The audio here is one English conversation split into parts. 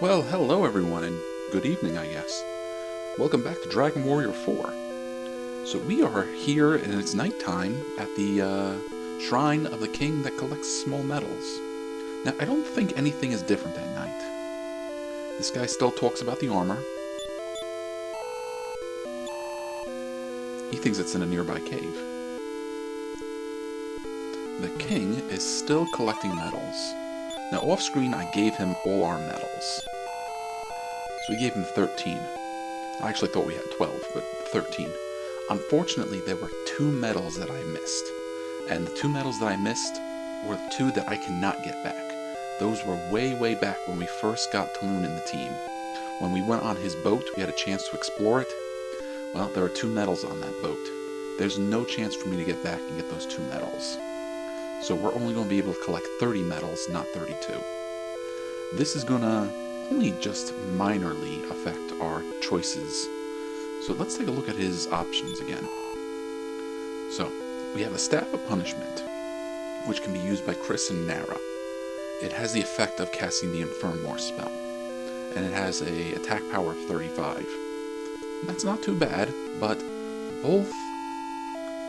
Well, hello everyone, and good evening, I guess. Welcome back to Dragon Warrior 4. So we are here, and it's nighttime, at the shrine of the king that collects small metals. Now, I don't think anything is different at night. This guy still talks about the armor. He thinks it's in a nearby cave. The king is still collecting metals. Now, off-screen, I gave him all our metals. So we gave him 13. I actually thought we had 12, but 13. Unfortunately, there were 2 medals that I missed. And the 2 medals that I missed were the 2 that I cannot get back. Those were way, way back when we first got Taloon in the team. When we went on his boat, we had a chance to explore it. Well, there are 2 medals on that boat. There's no chance for me to get back and get those 2 medals. So we're only going to be able to collect 30 medals, not 32. This is going to only just minorly affect our choices. So let's take a look at his options again. So, we have a Staff of Punishment, which can be used by Chris and Nara. It has the effect of casting the Infirmore spell, and it has a attack power of 35. That's not too bad, but both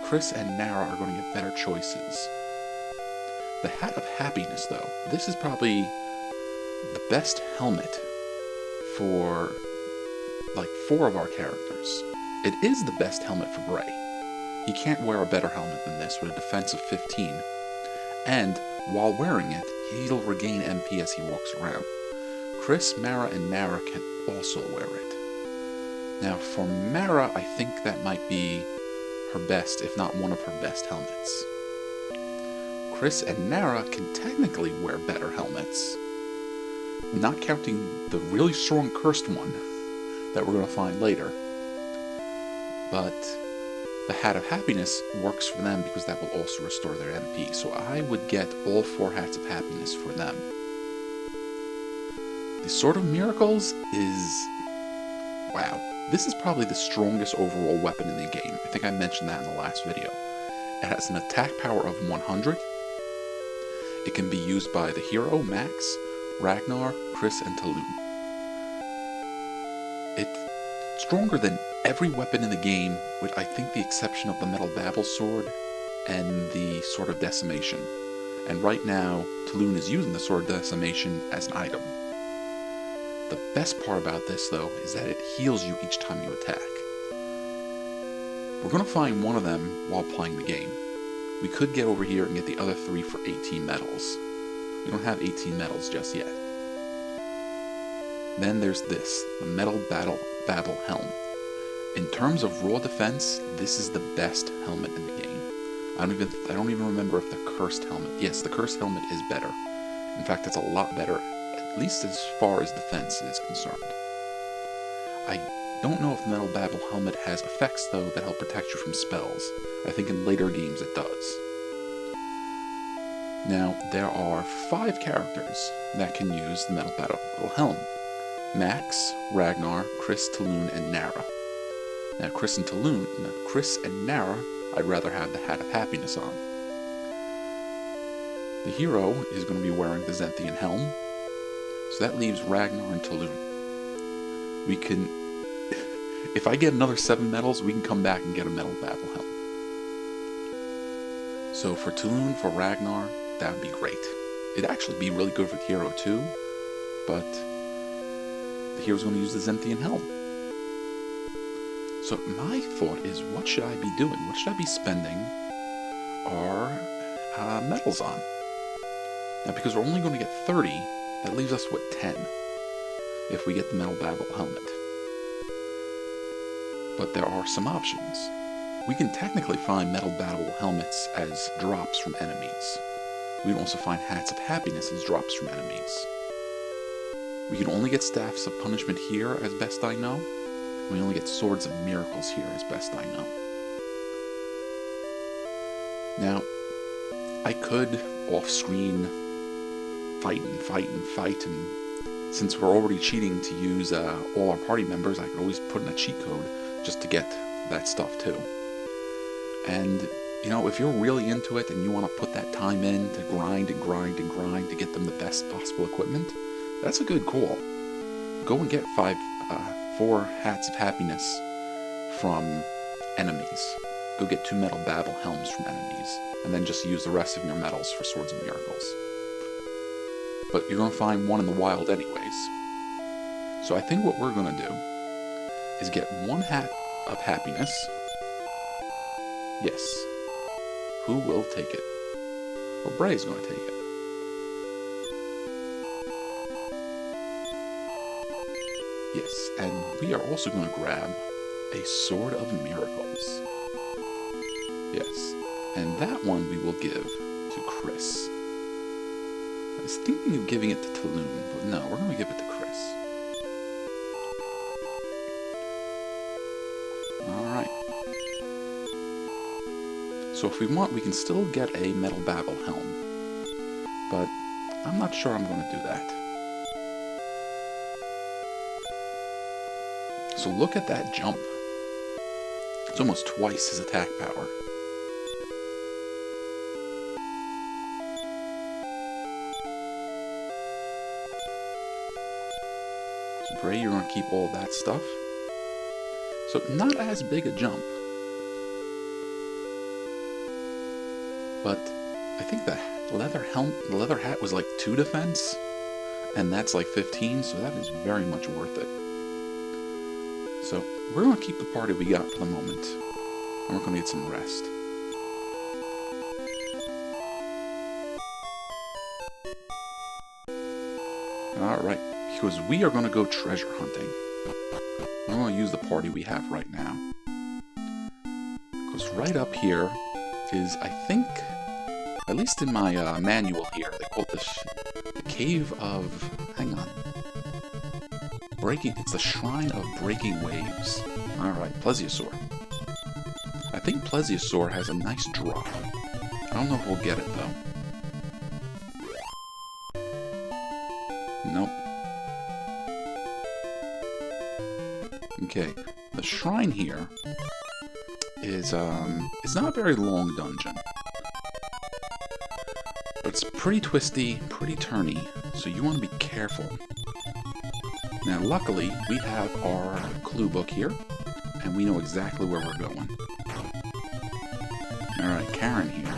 Chris and Nara are going to get better choices. The Hat of Happiness, though, this is probably the best helmet for, like, 4 of our characters. It is the best helmet for Bray. He can't wear a better helmet than this with a defense of 15, and while wearing it, he'll regain MP as he walks around. Chris, Mara, and Nara can also wear it. Now, for Mara, I think that might be her best, if not one of her best helmets. Chris and Nara can technically wear better helmets, not counting the really strong cursed one that we're going to find later. But the Hat of Happiness works for them because that will also restore their MP, so I would get all 4 Hats of Happiness for them. The Sword of Miracles is... wow. This is probably the strongest overall weapon in the game. I think I mentioned that in the last video. It has an attack power of 100. It can be used by the hero, Max, Ragnar, Chris, and Taloon. It's stronger than every weapon in the game, with I think the exception of the Metal Babel Sword and the Sword of Decimation. And right now, Taloon is using the Sword of Decimation as an item. The best part about this, though, is that it heals you each time you attack. We're going to find one of them while playing the game. We could get over here and get the other 3 for 18 medals. We don't have 18 medals just yet. Then there's this, the Metal Babel Helm. In terms of raw defense, this is the best helmet in the game. I don't even remember if the cursed helmet... yes, the cursed helmet is better. In fact, it's a lot better, at least as far as defense is concerned. I don't know if the Metal Babel helmet has effects, though, that help protect you from spells. I think in later games it does. Now, there are 5 characters that can use the Metal Babel helm. Max, Ragnar, Chris, Taloon, and Nara. Now, Chris and Nara, I'd rather have the Hat of Happiness on. The hero is going to be wearing the Zenithian helm, so that leaves Ragnar and Taloon. We can... if I get another 7 medals, we can come back and get a Metal Babel helm. So for Taloon, for Ragnar, that would be great. It'd actually be really good for the hero too, but the hero's going to use the Zenithian helm. So my thought is, what should I be doing? What should I be spending our medals on? Now, because we're only going to get 30, that leaves us with 10 if we get the Metal Babel helmet. But there are some options. We can technically find Metal Babel helmets as drops from enemies. We can also find Hats of Happiness as drops from enemies. We can only get Staffs of Punishment here, as best I know. We only get Swords of Miracles here, as best I know. Now, I could, off-screen, fight, and since we're already cheating to use all our party members, I could always put in a cheat code just to get that stuff too. And, you know, if you're really into it and you want to put that time in to grind to get them the best possible equipment, that's a good call. go and get 4 hats of happiness from enemies. Go get 2 metal babble helms from enemies, and then just use the rest of your medals for Swords of Miracles. But you're going to find one in the wild anyways. So I think what we're going to do is get 1 hat of happiness. Yes. Who will take it? Well, Bray's going to take it. Yes, and we are also going to grab a Sword of Miracles. Yes, and that one we will give to Chris. I was thinking of giving it to Taloon, but no, we're going to give it to Chris. Alright. So if we want, we can still get a Metal Babel Helm. But I'm not sure I'm going to do that. So look at that jump. It's almost twice his attack power. So Bray, you're going to keep all that stuff. So not as big a jump. But I think the leather hat was like 2 defense, and that's like 15, so that is very much worth it. So we're going to keep the party we got for the moment, and we're going to get some rest. Alright, because we are going to go treasure hunting. We're going to use the party we have right now. Because right up here is, I think, at least in my manual here, they call this the Cave of... hang on. It's the Shrine of Breaking Waves. Alright, Plesiosaur. I think Plesiosaur has a nice drop. I don't know if we'll get it, though. Nope. Okay, the shrine here is, it's not a very long dungeon. But it's pretty twisty, pretty turny, so you want to be careful. Now, luckily, we have our clue book here, and we know exactly where we're going. Alright, Karen here.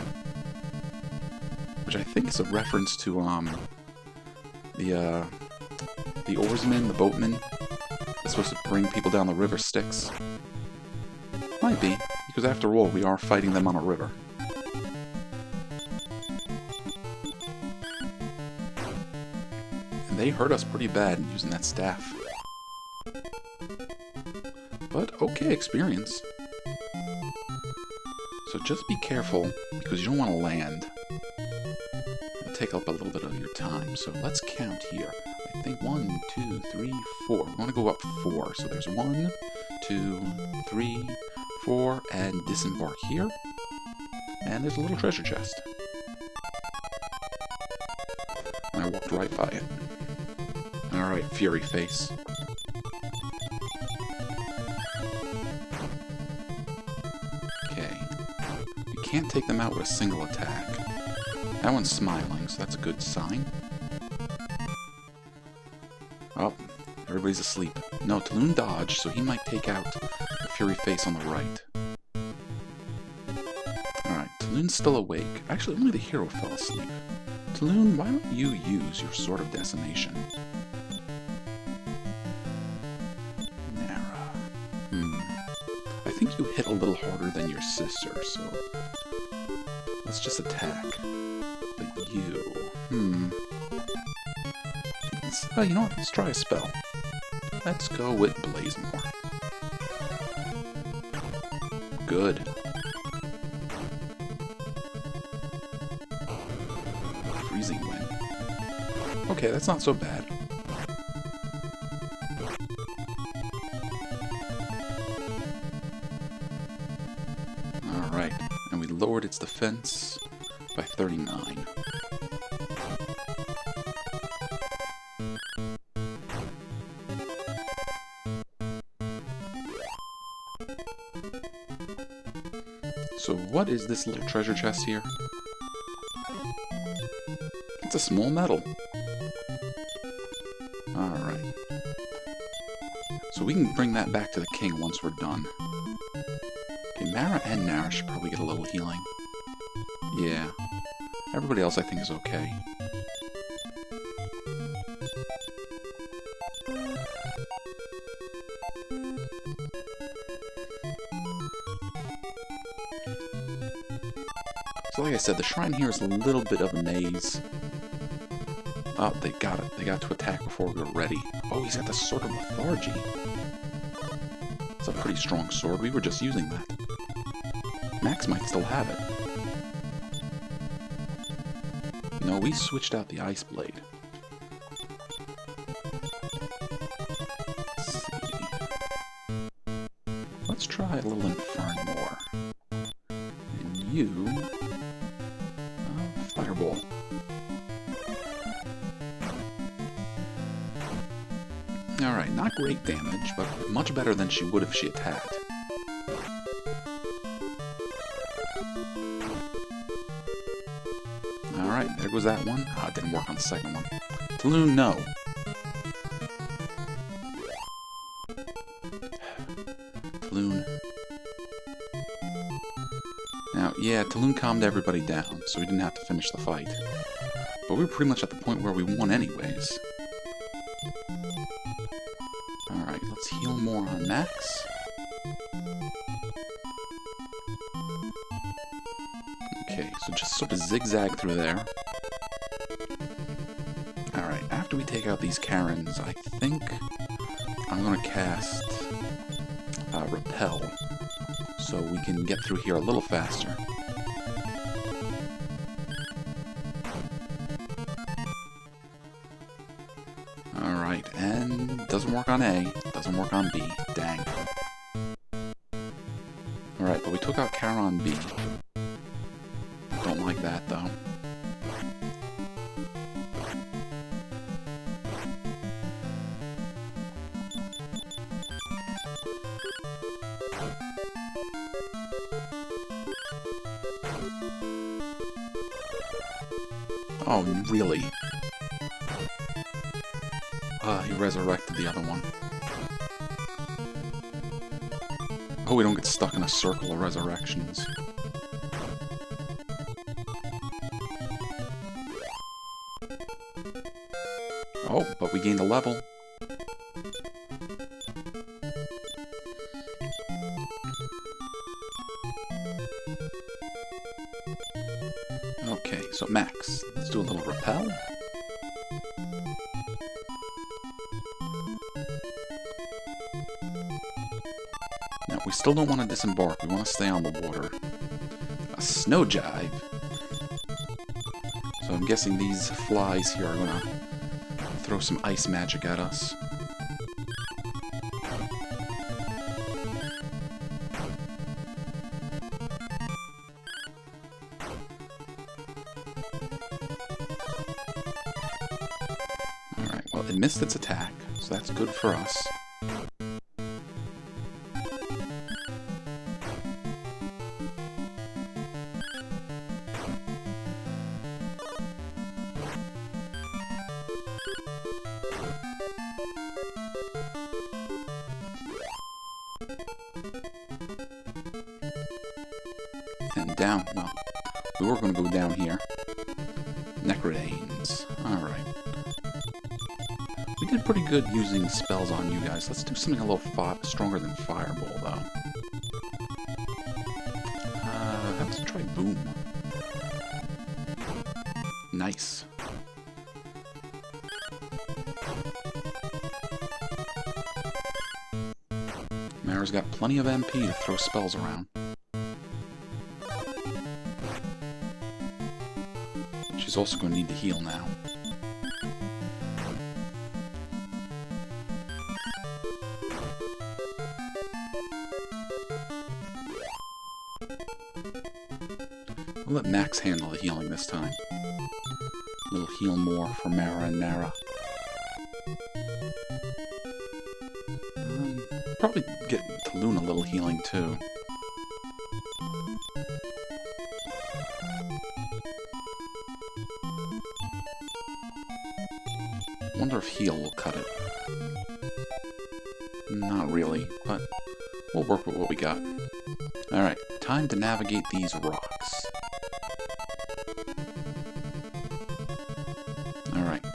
Which I think is a reference to, the oarsman, the boatman, that's supposed to bring people down the river Styx. Might be, because after all, we are fighting them on a river. They hurt us pretty bad using that staff. But okay experience. So just be careful, because you don't want to land. It'll take up a little bit of your time. So let's count here. I think 1, 2, 3, 4. We want to go up 4. So there's 1, 2, 3, 4, and disembark here. And there's a little treasure chest. And I walked right by it. Alright, Fury Face. Okay. You can't take them out with a single attack. That one's smiling, so that's a good sign. Oh, everybody's asleep. No, Taloon dodged, so he might take out the Fury Face on the right. Alright, Taloon's still awake. Actually, only the hero fell asleep. Taloon, why don't you use your Sword of Decimation? I think you hit a little harder than your sister, so let's just attack. But you, you know what? Let's try a spell. Let's go with Blazemore. Good. Freezing Wind. Okay, that's not so bad. Alright, and we lowered its defense by 39. So what is this little treasure chest here? It's a small medal. Alright. we can bring that back to the king once we're done. Okay, Mara and Nara should probably get a little healing. Yeah. Everybody else I think is okay. So like I said, the shrine here is a little bit of a maze. Oh, they got it. They got to attack before we were ready. Oh, he's got the Sword of Lethargy. It's a pretty strong sword. We were just using that. Max might still have it. No, we switched out the Ice Blade. Let's see. Let's try a little Infern more. And you... Fireball. Alright, not great damage, but much better than she would if she attacked. Alright, there goes that one. Ah, it didn't work on the second one. Taloon, no. Taloon. Now, yeah, Taloon calmed everybody down, so we didn't have to finish the fight. But we were pretty much at the point where we won anyways. Alright, let's heal more on Max. Okay, so just sort of zigzag through there. Alright, after we take out these Karens, I think I'm going to cast Repel, so we can get through here a little faster. Alright, and doesn't work on A, doesn't work on B. Dang. Alright, but we took out Kara on B. Don't like that, though. Oh, really? He resurrected the other one. Oh, we don't get stuck in a circle of resurrections. Oh, but we gained a level. Okay, so Max, let's do a little Repel. Now, we still don't want to disembark. We want to stay on the water. A Snow Jive. So I'm guessing these flies here are going to throw some ice magic at us. Alright, well, it missed its attack, so that's good for us. And down, well, we were going to go down here. Necrodanes. Alright. We did pretty good using spells on you guys. Let's do something a little stronger than Fireball, though. Let's try Boom. Nice. Mara's got plenty of MP to throw spells around. She's also going to need to heal now. We'll let Max handle the healing this time. A little heal more for Mara and Nara. Probably get Taloon a little healing too. Wonder if heal will cut it. Not really, but we'll work with what we got. Alright, time to navigate these rocks. Alright.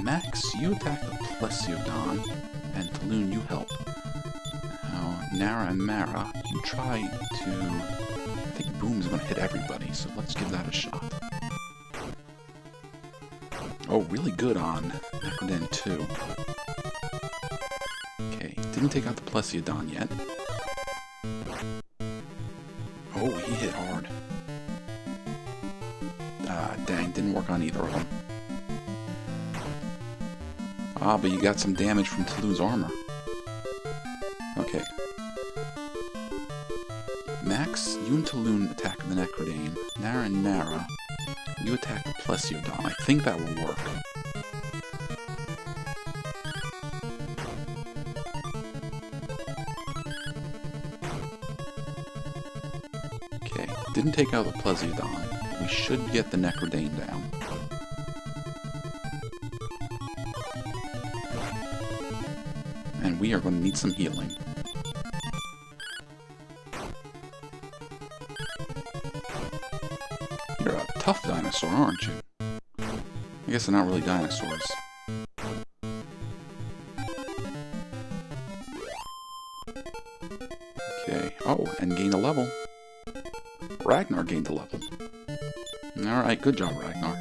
Max, you attack the Plesiodon, and Taloon, you help. Now, Nara and Mara, you try to... I think Boom is going to hit everybody, so let's give that a shot. Oh, really good on Necrodin 2. Okay, didn't take out the Plesiodon yet. Oh, he hit hard. Ah, dang, didn't work on either of them. Ah, but you got some damage from Taloon's armor. Okay. Max, you and Taloon attack the Necrodane. Nara and Nara, you attack the Plesiodon. I think that will work. Okay, didn't take out the Plesiodon. We should get the Necrodane down. And we are going to need some healing. You're a tough dinosaur, aren't you? I guess they're not really dinosaurs. Okay. Oh, and gained a level. Ragnar gained a level. Alright, good job, Ragnar.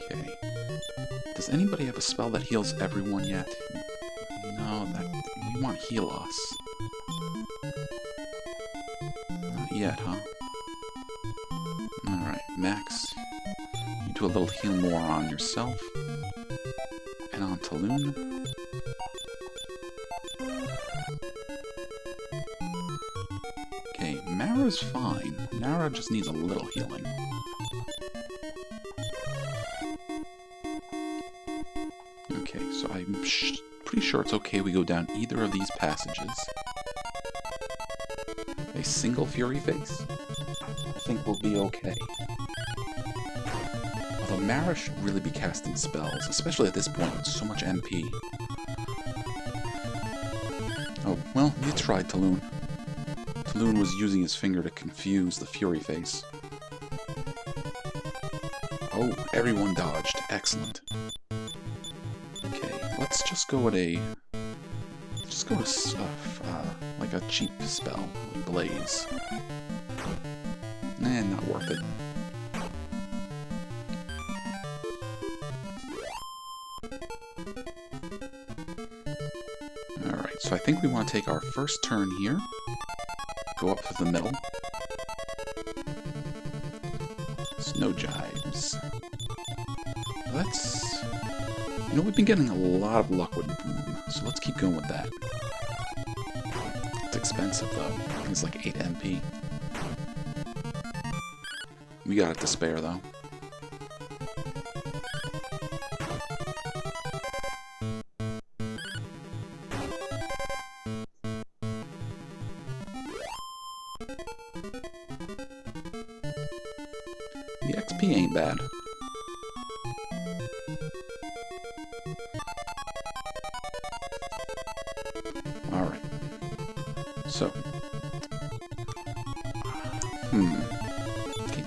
Okay. Does anybody have a spell that heals everyone yet? No, we want heal us. Not yet, huh? Alright, Max. You do a little heal more on yourself. And on Taloon. Okay, Mara's fine. Nara just needs a little healing. Okay, so I'm pretty sure it's okay we go down either of these passages. A single Fury Face? I think we'll be okay. Although Mara should really be casting spells, especially at this point with so much MP. Oh, well, you tried, Taloon. Taloon was using his finger to confuse the Fury Face. Oh, everyone dodged. Excellent. Okay, let's just go at a... Just go to, like a cheap spell, like Blaze. Eh, not worth it. Alright, so I think we want to take our first turn here. Go up to the middle. Snow Jibes. Let's... You know, we've been getting a lot of luck with Boom, so let's keep going with that. It's expensive, though. I think it's like 8 MP. We got it to spare, though. The XP ain't bad. Alright. So. Okay.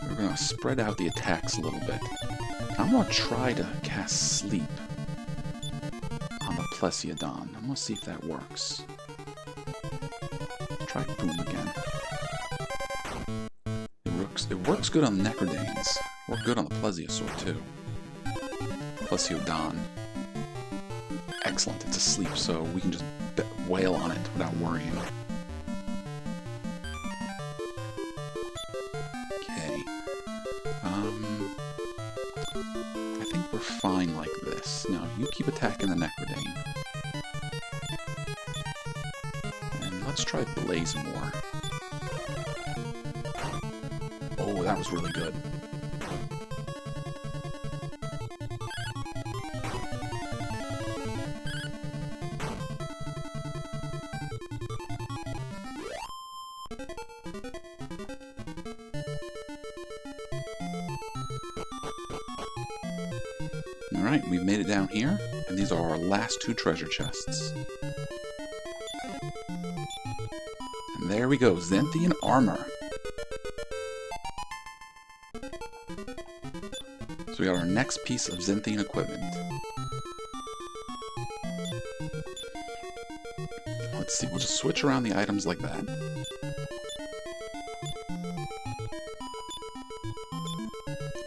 We're gonna spread out the attacks a little bit. I'm gonna try to cast Sleep on the Plesiodon. I'm gonna see if that works. Try Boom again. It works good on the Necrodanes. Works good on the Plesiosaur, too. Plesiodon. Excellent, it's asleep, so we can just wail on it without worrying. Okay. I think we're fine like this. Now, you keep attacking the Necrodane. And let's try Blaze more. Oh, that was really good. Alright, we've made it down here, and these are our last two treasure chests. And there we go, Zenithian Armour. So we got our next piece of Zenithian equipment. Let's see, we'll just switch around the items like that.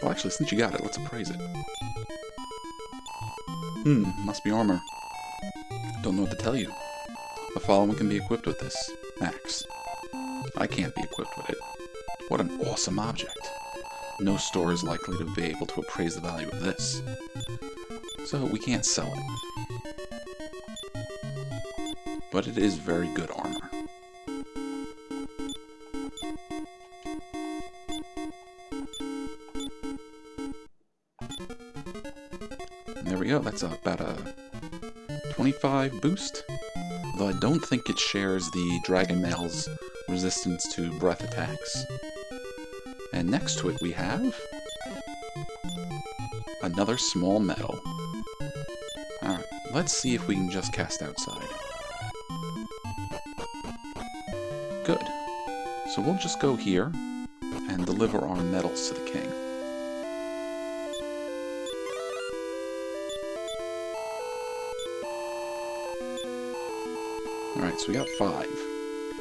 Well, actually, since you got it, let's appraise it. Must be armor. Don't know what to tell you. The following can be equipped with this. Max. I can't be equipped with it. What an awesome object. No store is likely to be able to appraise the value of this. So we can't sell it. But it is very good armor. And there we go, that's about a 25 boost. Although I don't think it shares the Dragon Mail's resistance to breath attacks. And next to it we have another small medal. Alright, let's see if we can just cast outside. Good. So we'll just go here and deliver our medals to the king. Alright, so we got 5.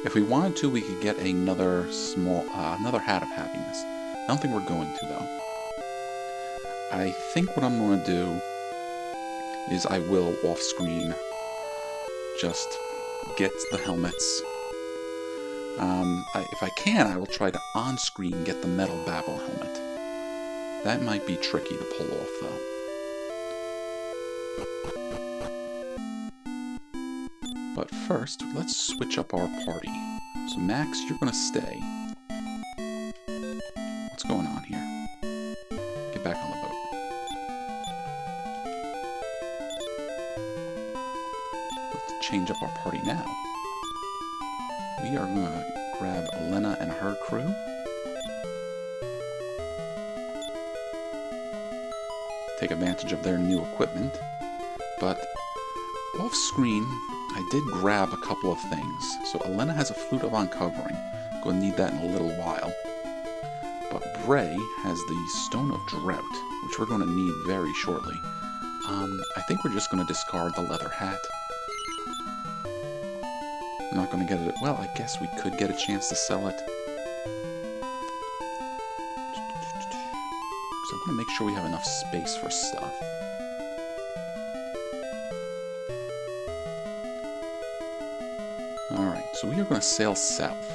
If we wanted to, we could get another another Hat of Happiness. I don't think we're going to, though. I think what I'm going to do is I will, off-screen, just get the helmets. If I can, I will try to on-screen get the Metal Babel helmet. That might be tricky to pull off, though. But first, let's switch up our party. So Max, you're going to stay. What's going on here? Get back on the boat. Let's change up our party now. We are going to grab Elena and her crew. Take advantage of their new equipment. But off-screen, I did grab a couple of things. So Elena has a Flute of Uncovering. Going to need that in a little while. But Bray has the Stone of Drought, which we're going to need very shortly. I think we're just going to discard the leather hat. I'm not going to get it. Well, I guess we could get a chance to sell it. So I want to make sure we have enough space for stuff. Alright, so we are going to sail south.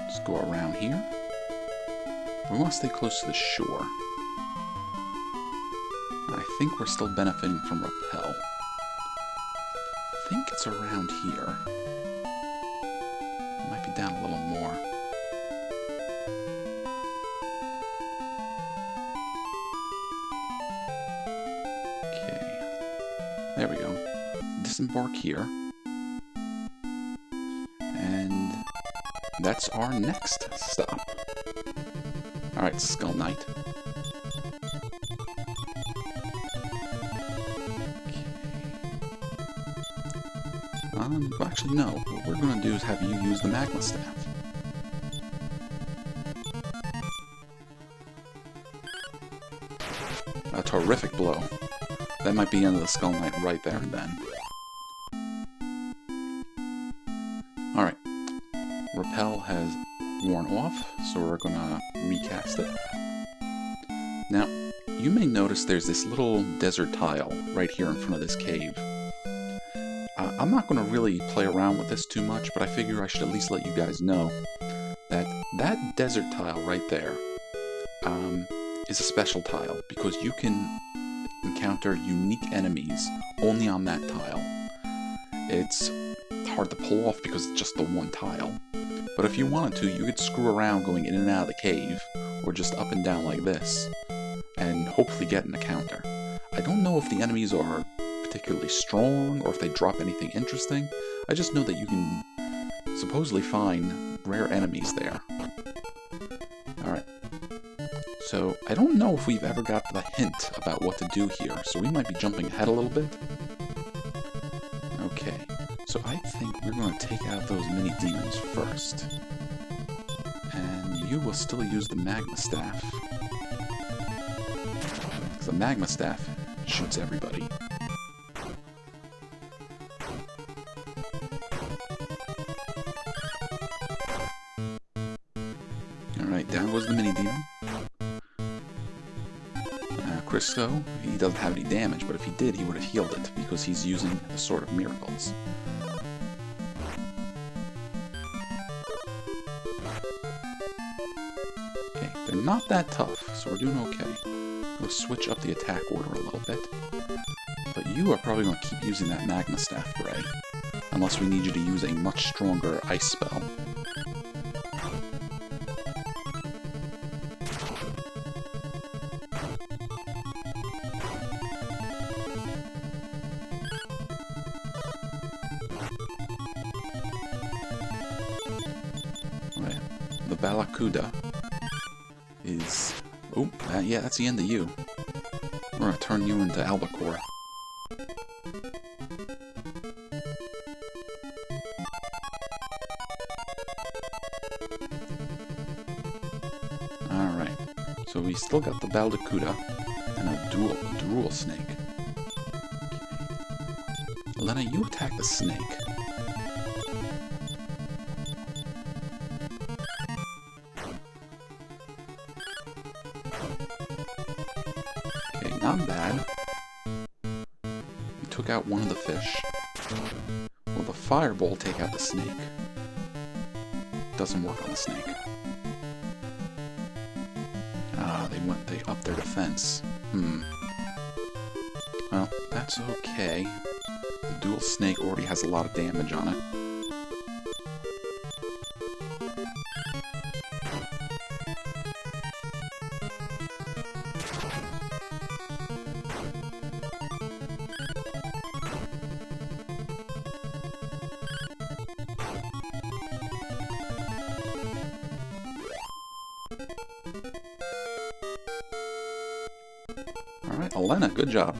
Just go around here. We want to stay close to the shore. I think we're still benefiting from Repel. I think it's around here. It might be down a little more. There we go. Disembark here. And that's our next stop. Alright, Skull Knight. Well, actually, no. What we're going to do is have you use the Magma Staff. A terrific blow. That might be the end of the Skull Knight right there and then. Alright. Repel has worn off, so we're going to recast it. Now, you may notice there's this little desert tile right here in front of this cave. I'm not going to really play around with this too much, but I figure I should at least let you guys know that that desert tile right there is a special tile, because you can encounter unique enemies only on that tile. It's hard to pull off because it's just the one tile. But if you wanted to, you could screw around going in and out of the cave, or just up and down like this, and hopefully get an encounter. I don't know if the enemies are particularly strong, or if they drop anything interesting. I just know that you can supposedly find rare enemies there. So, I don't know if we've ever got the hint about what to do here, so we might be jumping ahead a little bit. Okay, so I think we're going to take out those mini-demons first. And you will still use the Magma Staff. Because the Magma Staff shoots everybody. Alright, down goes the mini-demon. Crisco, he doesn't have any damage, but if he did, he would have healed it, because he's using the Sword of Miracles. Okay, they're not that tough, so we're doing okay. We'll switch up the attack order a little bit. But you are probably going to keep using that Magma Staff, Bray. Unless we need you to use a much stronger ice spell. The Balakuda is... Oh, yeah, that's the end of you. We're going to turn you into Albacore. Alright, so we still got the Baldacuda and a Drool Snake. Okay. Lena, you attack the snake. Not bad. You took out one of the fish. Will the fireball take out the snake? Doesn't work on the snake. Ah, they upped their defense. Well, that's okay. The dual snake already has a lot of damage on it. Alright, Elena, good job.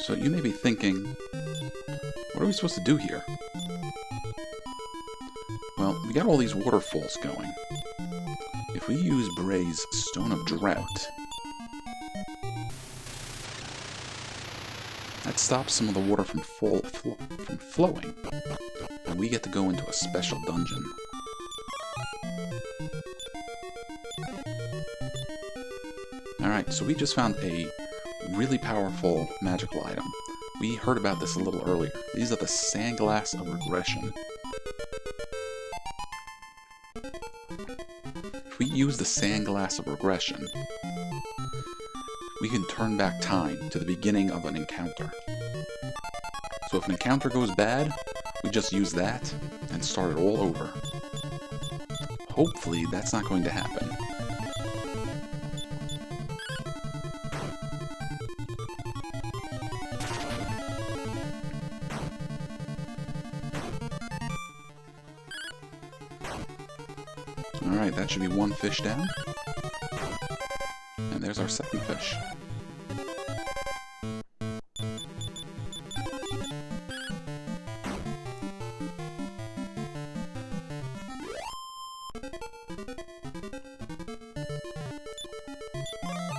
So you may be thinking, what are we supposed to do here? Well, we got all these waterfalls going. If we use Bray's Stone of Drought, that stops some of the water from flowing, and we get to go into a special dungeon. Alright, so we just found a really powerful magical item. We heard about this a little earlier. These are the Sandglass of Regression. If we use the Sandglass of Regression, we can turn back time to the beginning of an encounter. So if an encounter goes bad, we just use that and start it all over. Hopefully that's not going to happen. Alright, that should be one fish down. And there's our second fish.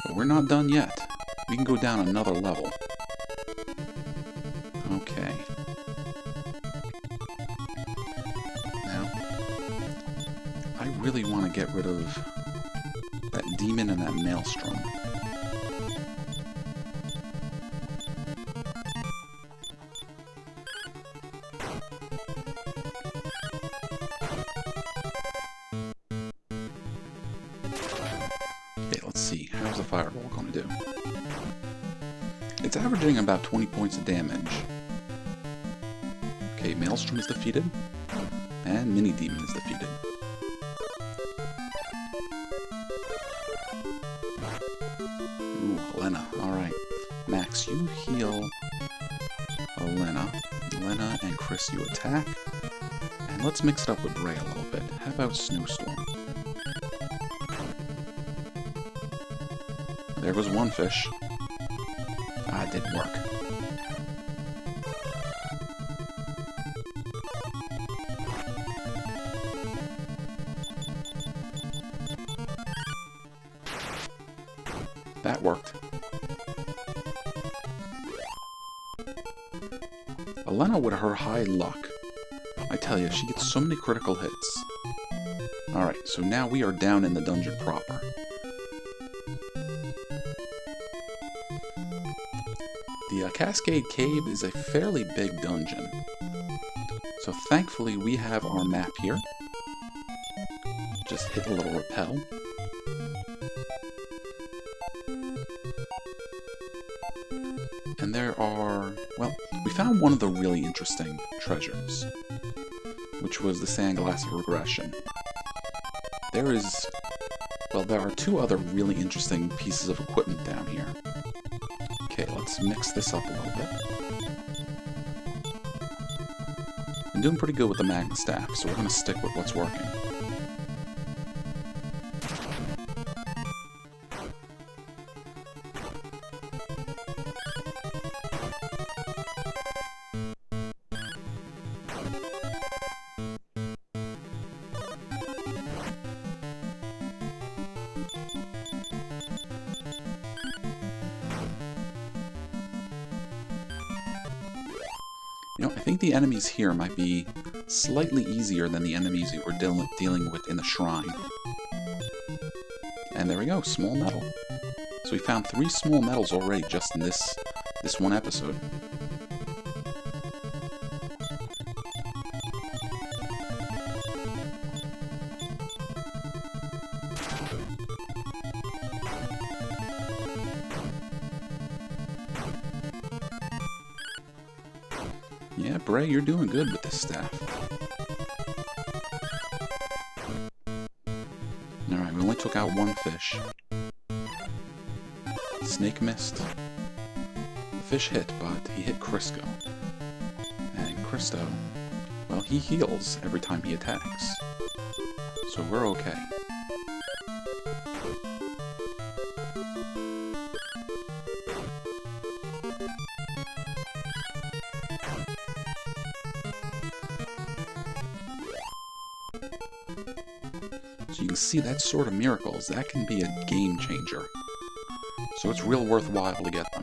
But we're not done yet. We can go down another level. Okay. Now, I really want to get rid of that demon and that maelstrom. Okay, let's see. How's the fireball going to do? It's averaging about 20 points of damage. Okay, maelstrom is defeated, and mini demon is defeated. Ooh, Elena. Alright. Max, you heal Elena. Elena and Chris, you attack. And let's mix it up with Ray a little bit. How about Snowstorm? There goes one fish. Ah, it didn't work. That worked. Elena with her high luck. I tell you, she gets so many critical hits. Alright, so now we are down in the dungeon proper. The Cascade Cave is a fairly big dungeon. So thankfully we have our map here. Just hit a little repel. And there are, well, we found one of the really interesting treasures, which was the Sandglass of Regression. There are two other really interesting pieces of equipment down here. Okay, let's mix this up a little bit. I'm doing pretty good with the Magma Staff, so we're going to stick with what's working. You know, I think the enemies here might be slightly easier than the enemies we were dealing with in the shrine. And there we go, small metal. So we found 3 small metals already just in this one episode. Yeah, Bray, you're doing good with this staff. Alright, we only took out 1 fish. Snake missed. The fish hit, but he hit Crisco. And Cristo, well, he heals every time he attacks. So we're okay. So you can see that sort of miracles, that can be a game changer. So it's real worthwhile to get them.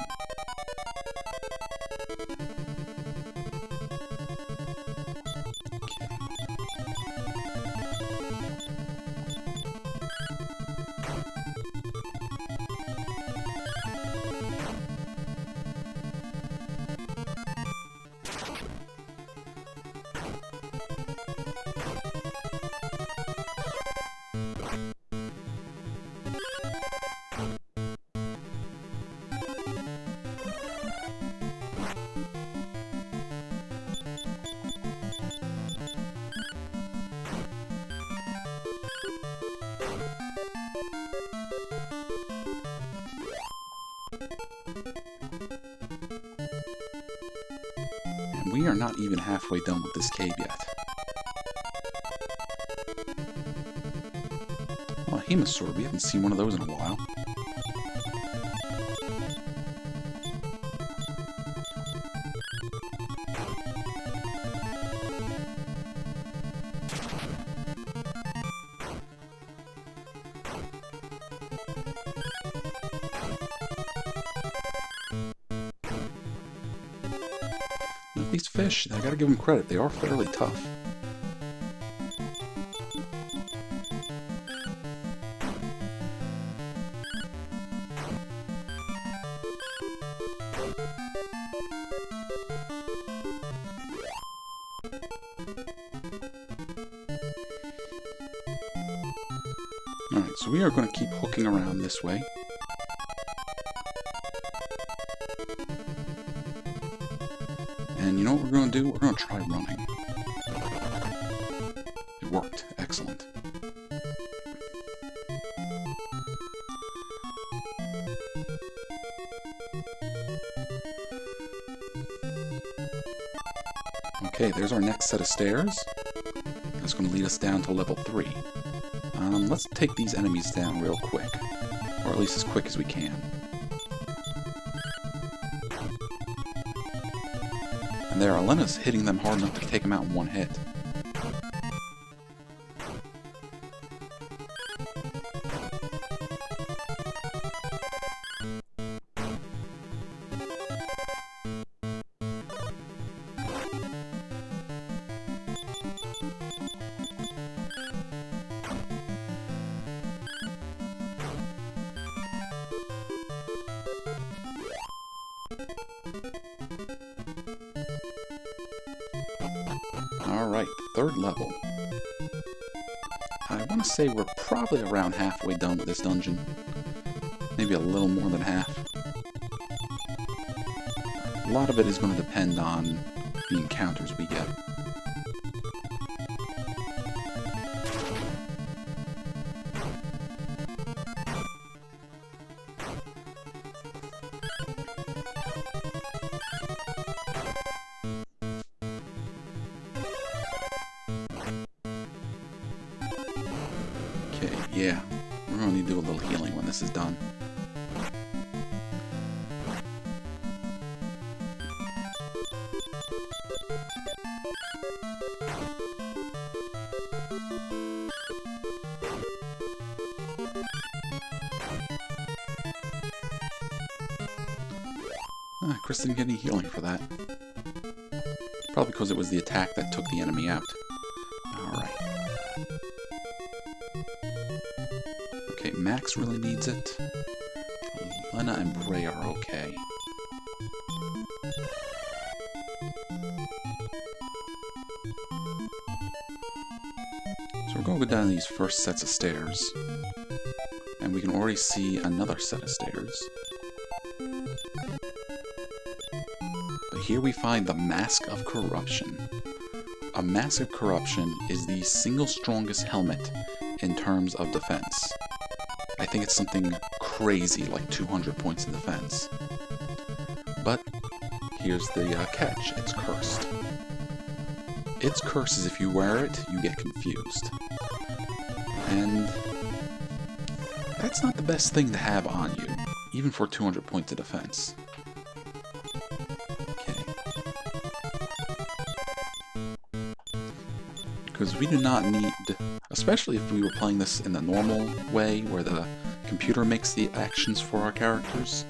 And we are not even halfway done with this cave yet. Oh, a Hemosaur, we haven't seen one of those in a while. These fish, I gotta give them credit, they are fairly tough. Alright, so we are going to keep hooking around this way. And you know what we're going to do? We're going to try running. It worked. Excellent. Okay, there's our next set of stairs. That's going to lead us down to level 3. Let's take these enemies down real quick. Or at least as quick as we can. And there, Alena's hitting them hard enough to take them out in one hit. Alright, third level. I want to say we're probably around halfway done with this dungeon. Maybe a little more than half. A lot of it is going to depend on the encounters we get. Okay, yeah. We're going to need to do a little healing when this is done. Chris didn't get any healing for that. Probably because it was the attack that took the enemy out. Alright. Okay, Max really needs it. Lena and Bray are okay. So we're going to go down these first sets of stairs. And we can already see another set of stairs. But here we find the Mask of Corruption. A Mask of Corruption is the single strongest helmet in terms of defense. I think it's something crazy like 200 points in defense. But here's the catch. It's cursed. Its curse is if you wear it, you get confused. And that's not the best thing to have on you, even for 200 points of defense. Okay. Because we do not need, especially if we were playing this in the normal way, where the computer makes the actions for our characters,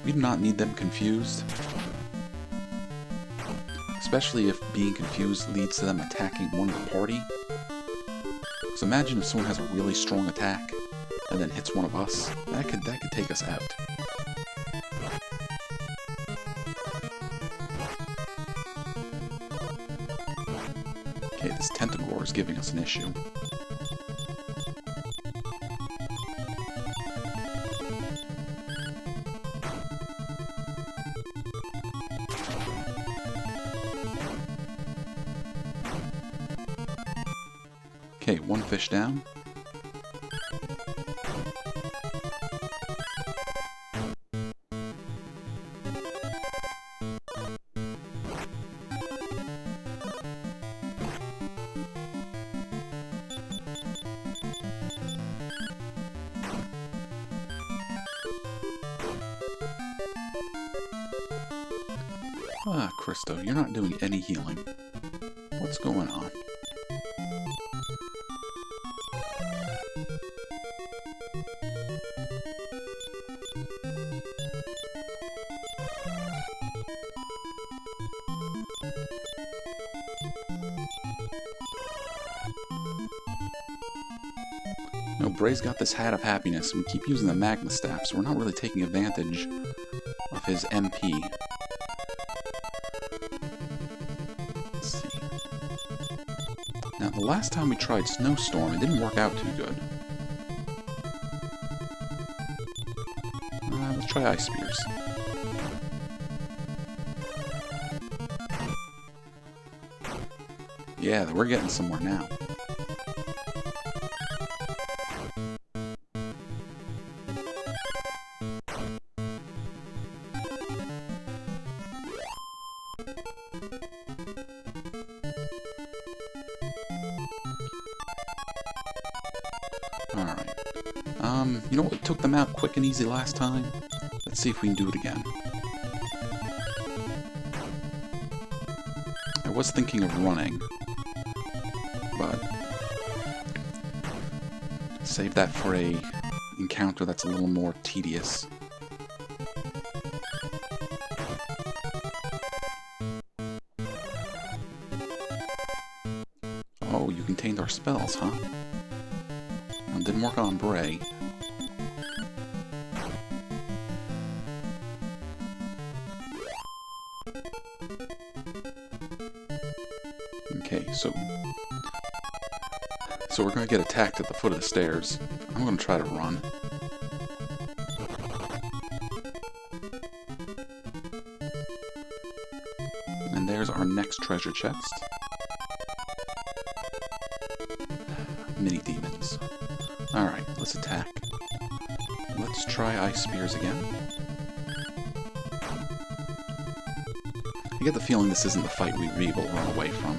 we do not need them confused. Especially if being confused leads to them attacking one of the party. So imagine if someone has a really strong attack and then hits one of us. That could take us out. Okay, this Tentagore is giving us an issue. Okay, one fish down. Ah, Christo, you're not doing any healing. What's going on? No, Bray's got this Hat of Happiness, and we keep using the Magma Staff, so we're not really taking advantage of his MP. Let's see. Now, the last time we tried Snowstorm, it didn't work out too good. Let's try Ice Spears. Yeah, we're getting somewhere now. You know what took them out quick and easy last time? Let's see if we can do it again. I was thinking of running, but save that for a encounter that's a little more tedious. Oh, you contained our spells, huh? Well, didn't work on Bray. Okay, so we're gonna get attacked at the foot of the stairs. I'm gonna try to run. And there's our next treasure chest. Mini demons. Alright, let's attack. Let's try ice spears again. I get the feeling this isn't the fight we will run away from.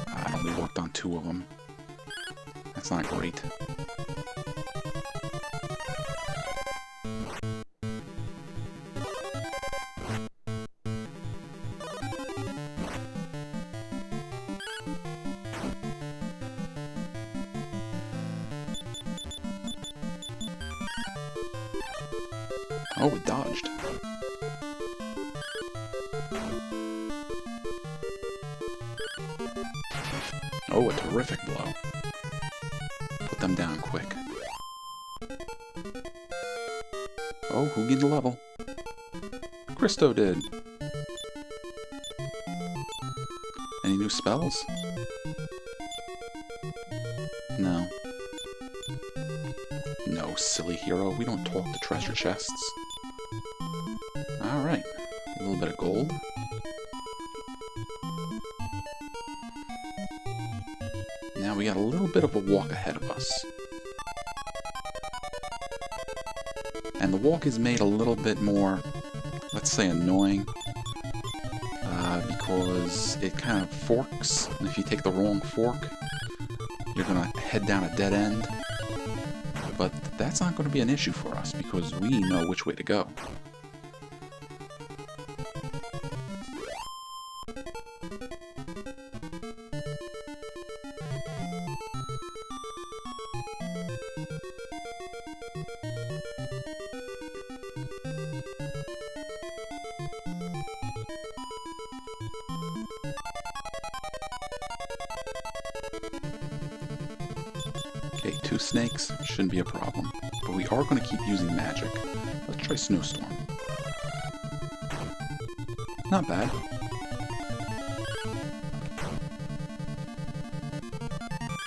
I only worked on 2 of them. That's not great. Oh, it dodged. Oh, a terrific blow. Put them down quick. Oh, who gained the level? Christo did. Any new spells? No. No, silly hero. We don't talk to treasure chests. Alright. A little bit of gold. Now we got a little bit of a walk ahead of us. And the walk is made a little bit more, let's say, annoying. Because it kind of forks, and if you take the wrong fork, you're going to head down a dead end. But that's not going to be an issue for us, because we know which way to go. Okay, 2 snakes shouldn't be a problem, but we are going to keep using magic. Let's try Snowstorm. Not bad.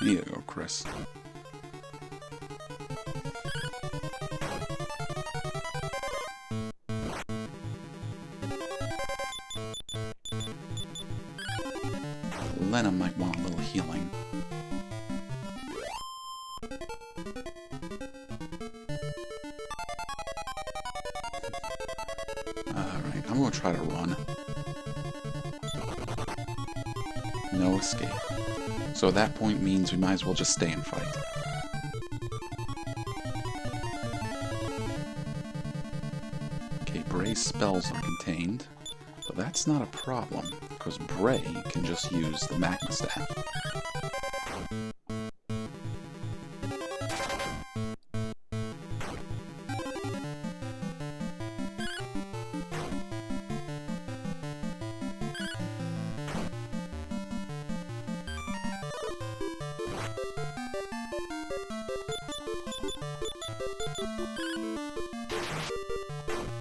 Here you go, Chris. Lena might want a little healing. Alright, I'm going to try to run. No escape. So that point means we might as well just stay and fight. Okay, Bray's spells are contained, but that's not a problem, because Bray can just use the Magma Staff.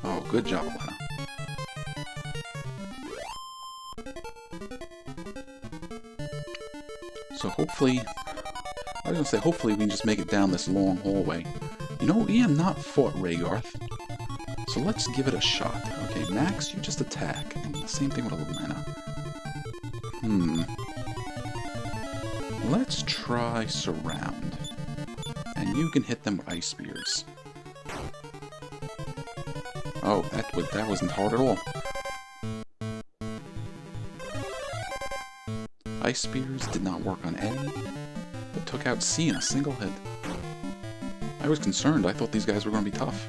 Oh, good job, Lena. So hopefully, I was going to say, hopefully we can just make it down this long hallway. You know, we have not fought Raygarth, so let's give it a shot. Okay, Max, you just attack, and the same thing with Lena. Let's try Surround, and you can hit them with Ice Spears. Oh, that wasn't hard at all. Ice Spears did not work on A, but took out C in a single hit. I was concerned. I thought these guys were going to be tough.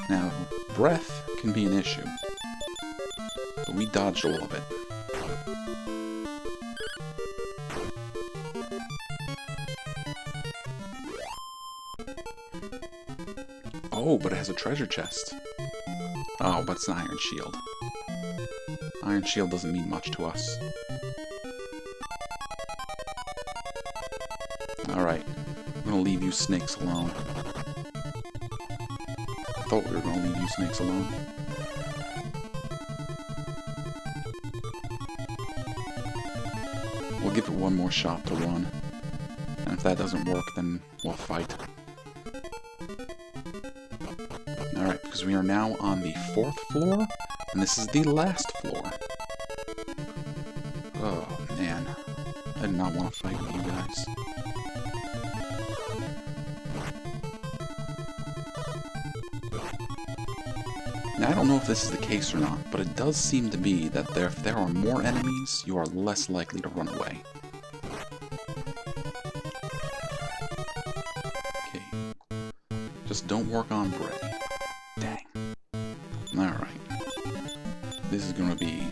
Now, breath can be an issue. But we dodged all of it. Oh, but it has a treasure chest. Oh, but it's an iron shield. Iron shield doesn't mean much to us. Alright, I'm gonna leave you snakes alone. I thought we were gonna leave you snakes alone. We'll give it one more shot to run. And if that doesn't work, then we'll fight. Alright, because we are now on the 4th floor, and this is the last floor. Oh, man. I did not want to fight with you guys. Now, I don't know if this is the case or not, but it does seem to be that if there are more enemies, you are less likely to run away. Okay. Just don't work on Bray. Dang. Alright. This is going to be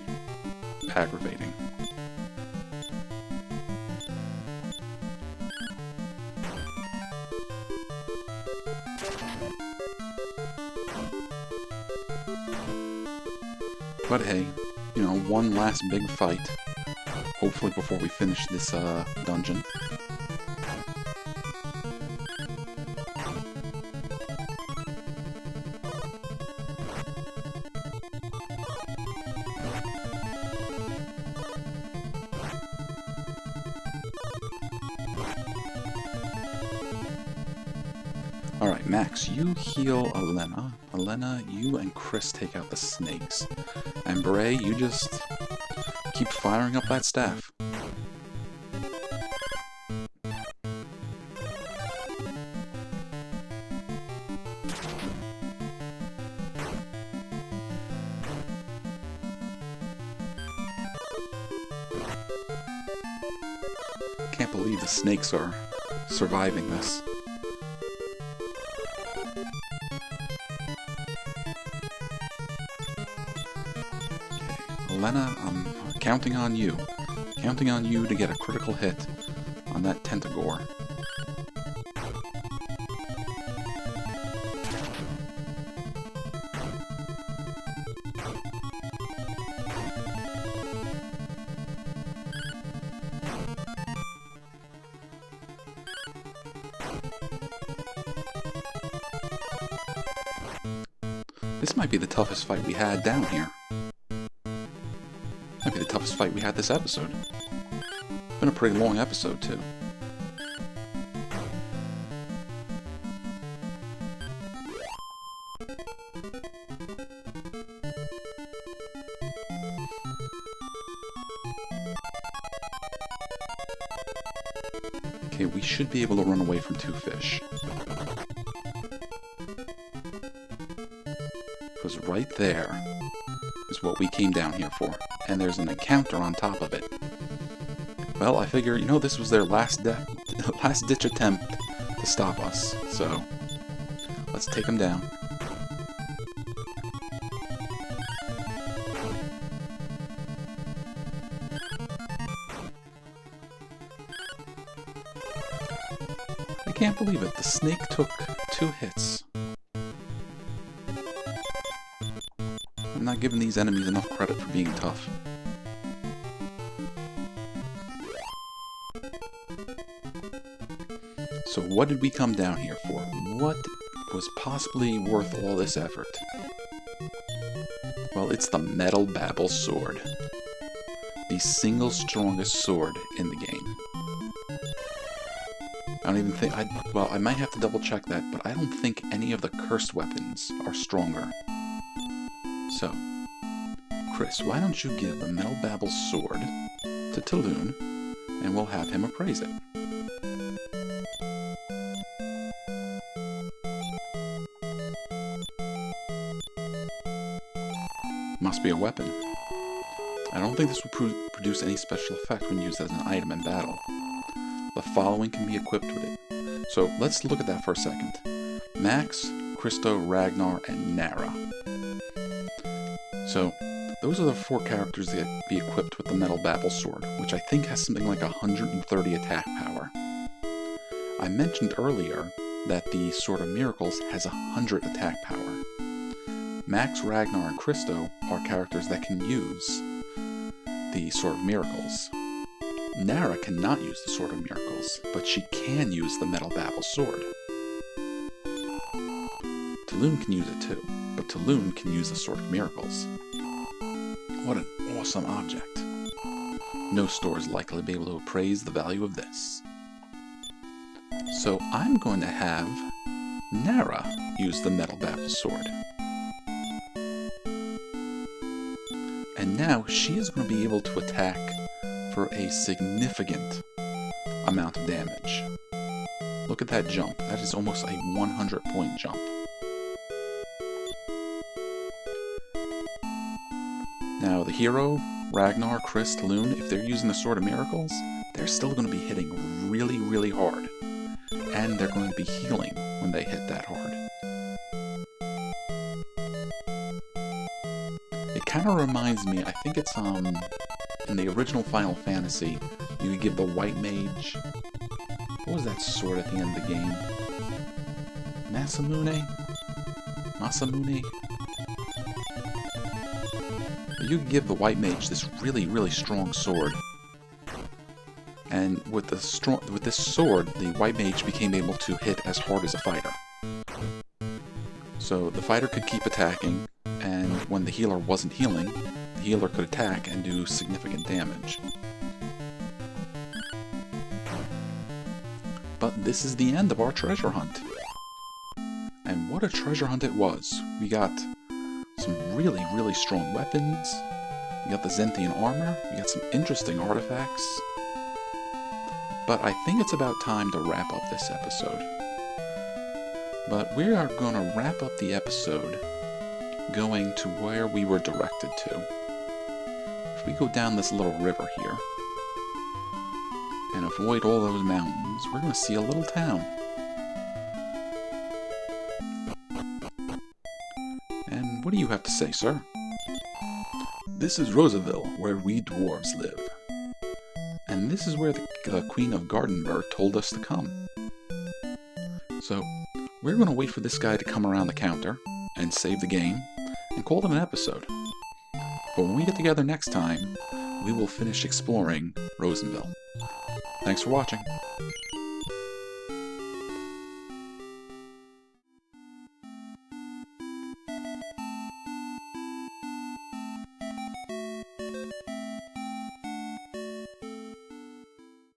aggravating. But hey, you know, one last big fight. Hopefully before we finish this dungeon. Alright, Max, you heal Elena. Elena, you and Chris take out the snakes. And Bray, you just keep firing up that staff. Can't believe the snakes are surviving this. Elena, I'm counting on you. Counting on you to get a critical hit on that Tentagore. This might be the toughest fight we had down here. Might be the toughest fight we had this episode. Been a pretty long episode, too. Okay, we should be able to run away from 2 fish. Because right there is what we came down here for. And there's an encounter on top of it. Well, I figure, you know, this was their last-ditch attempt to stop us, so let's take them down. I can't believe it, the snake took 2 hits. I'm not giving these enemies enough credit for being tough. So what did we come down here for? What was possibly worth all this effort? Well, it's the Metal Babel Sword. The single strongest sword in the game. I don't even think... well, I might have to double check that, but I don't think any of the cursed weapons are stronger. So, Chris, why don't you give the Metal Babel Sword to Talon, and we'll have him appraise it. Must be a weapon. I don't think this would produce any special effect when used as an item in battle. The following can be equipped with it. So let's look at that for a second. Max, Christo, Ragnar, and Nara. So those are the 4 characters that be equipped with the Metal Babel Sword, which I think has something like 130 attack power. I mentioned earlier that the Sword of Miracles has 100 attack power. Max, Ragnar, and Christo are characters that can use the Sword of Miracles. Nara cannot use the Sword of Miracles, but she can use the Metal Babel Sword. Tulun can use it too, but Tulun can use the Sword of Miracles. What an awesome object. No store is likely to be able to appraise the value of this. So I'm going to have Nara use the Metal Babel Sword. And now she is going to be able to attack for a significant amount of damage. Look at that jump. That is almost a 100-point jump. Now the hero, Ragnar, Chris, Tulun, if they're using the Sword of Miracles, they're still going to be hitting really, really hard. And they're going to be healing when they hit that hard. It kind of reminds me, I think it's in the original Final Fantasy, you could give the White Mage, what was that sword at the end of the game? Masamune? You could give the White Mage this really, really strong sword. And with this sword, the White Mage became able to hit as hard as a fighter. So the fighter could keep attacking, and when the healer wasn't healing, the healer could attack and do significant damage. But this is the end of our treasure hunt. And what a treasure hunt it was. We got some really, really strong weapons. We got the Zenithian Armour. We got some interesting artifacts. But I think it's about time to wrap up this episode. But we are going to wrap up the episode going to where we were directed to. If we go down this little river here and avoid all those mountains, we're going to see a little town. And what do you have to say, sir? This is Rosaville, where we dwarves live. And this is where the Queen of Gardenbur told us to come. So, we're going to wait for this guy to come around the counter and save the game and call it an episode. But when we get together next time, we will finish exploring Rosenville. Thanks for watching.